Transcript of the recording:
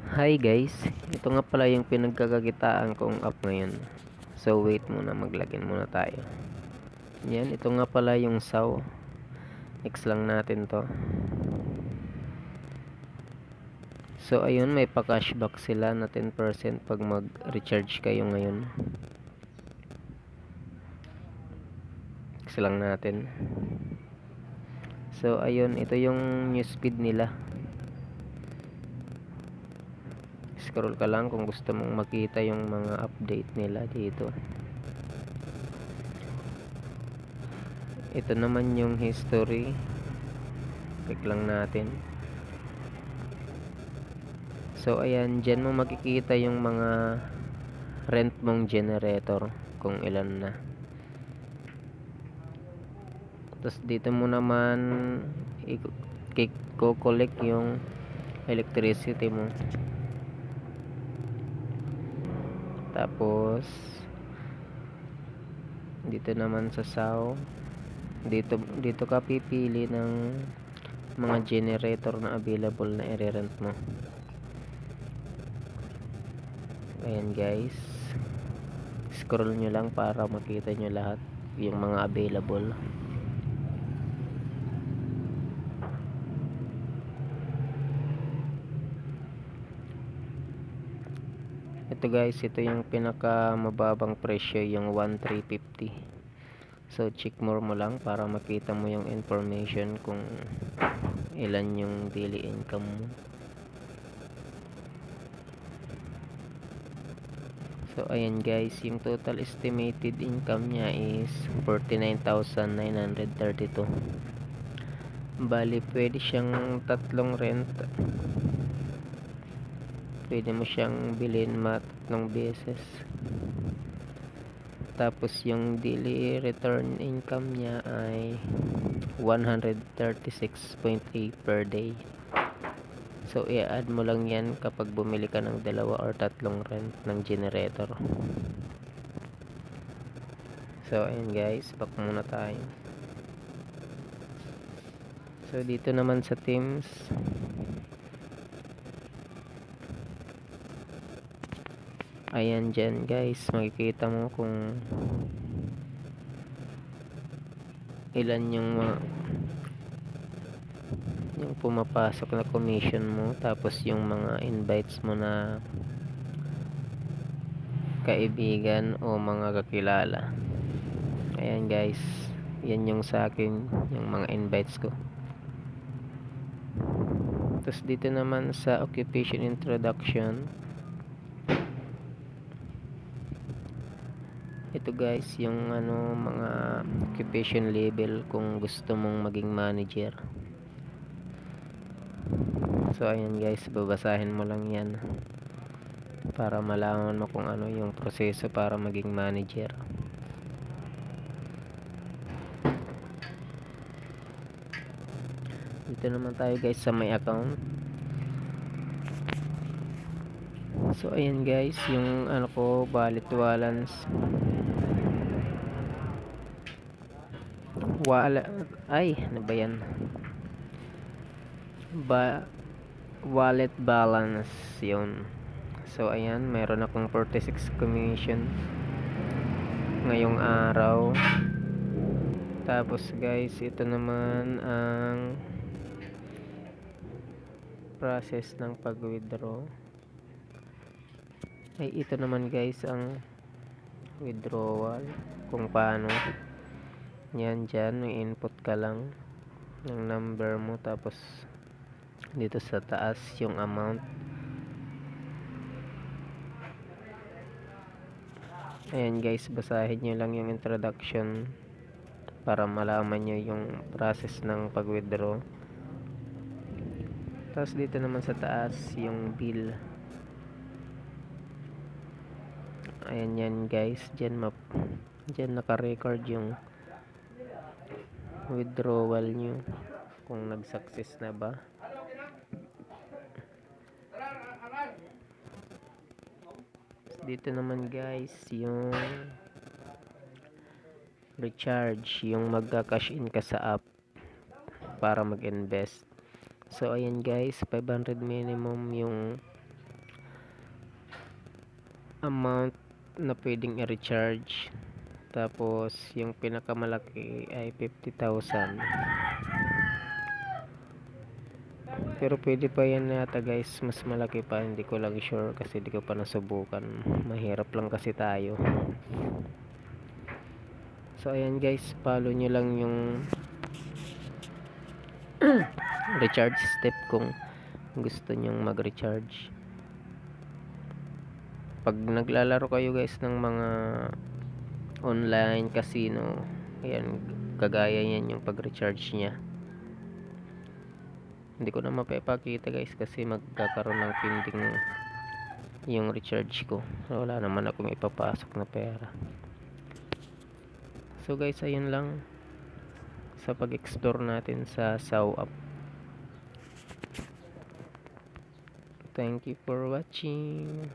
Hi guys, ito nga pala yung pinagkakakitaan kong app ngayon. So wait muna, maglagin muna tayo. Yan, ito nga pala yung SAW. X lang natin to. So ayun, may pa-cashback sila na 10% pag mag-recharge kayo ngayon. X lang natin. So ayun, ito yung newsfeed nila. Scroll ka lang kung gusto mong makita yung mga update nila dito. Ito naman yung history. Click lang natin. So ayan, dyan mo makikita yung mga rent mong generator kung ilan na. Tapos dito mo naman i-collect yung electricity mo. Tapos dito naman sa SAW, dito ka pipili ng mga generator na available na i-rent mo. Ayan guys, scroll nyo lang para makita nyo lahat yung mga available. Ito guys, ito yung pinaka mababang presyo, yung 1,350. So check more mo lang para makita mo yung information kung ilan yung daily income mo. So ayan guys, yung total estimated income niya is 49,932. Bali pwede siyang tatlong rent. Pwede mo siyang bilhin tatlong beses. Tapos yung daily return income niya ay 136.8 per day. So i-add mo lang yan kapag bumili ka ng dalawa or tatlong rent ng generator. So ayan guys, back muna tayo. So dito naman sa Teams, ayan dyan guys, makikita mo kung ilan yung pumapasok na commission mo, tapos yung mga invites mo na kaibigan o mga kakilala. Ayan guys, yan yung sa akin, yung mga invites ko. Tapos dito naman sa occupation introduction, ito guys yung mga occupation label kung gusto mong maging manager. So ayan guys, babasahin mo lang yan para malaman mo kung ano yung proseso para maging manager. Dito naman tayo guys sa my account. So ayan guys, yung ko, wallet balance. Ano ba yan? Wallet balance yun. So ayan, meron akong 46 commission ngayong araw. Tapos guys, ito naman ang process ng pag-withdraw. Ay, ito naman guys ang withdrawal, kung paano. Yan, dyan may input ka lang ng number mo, tapos dito sa taas yung amount. Ayan guys, basahin nyo lang yung introduction para malaman nyo yung process ng pag-withdraw. Tapos dito naman sa taas yung bill. Ayan yan guys, dyan naka-record yung withdrawal nyo, kung nag-success na ba. Dito naman guys yung recharge, yung magka-cash in ka sa app para mag-invest. So ayan guys, 500 minimum yung amount na pwedeng i-recharge. Tapos yung pinakamalaki ay 50,000. Pero pwede pa yan yata guys, mas malaki pa, hindi ko lang sure kasi di ko pa nasubukan. Mahirap lang kasi tayo. So ayan guys, follow nyo lang yung recharge step kung gusto nyong mag-recharge. Pag naglalaro kayo guys ng mga online casino, ayan, kagaya yan yung pag-recharge nya. Hindi ko na mapapakita guys kasi magkakaroon ng pending yung recharge ko. Wala naman akong ipapasok na pera. So guys, ayun lang sa pag-explore natin sa SawApp. Thank you for watching.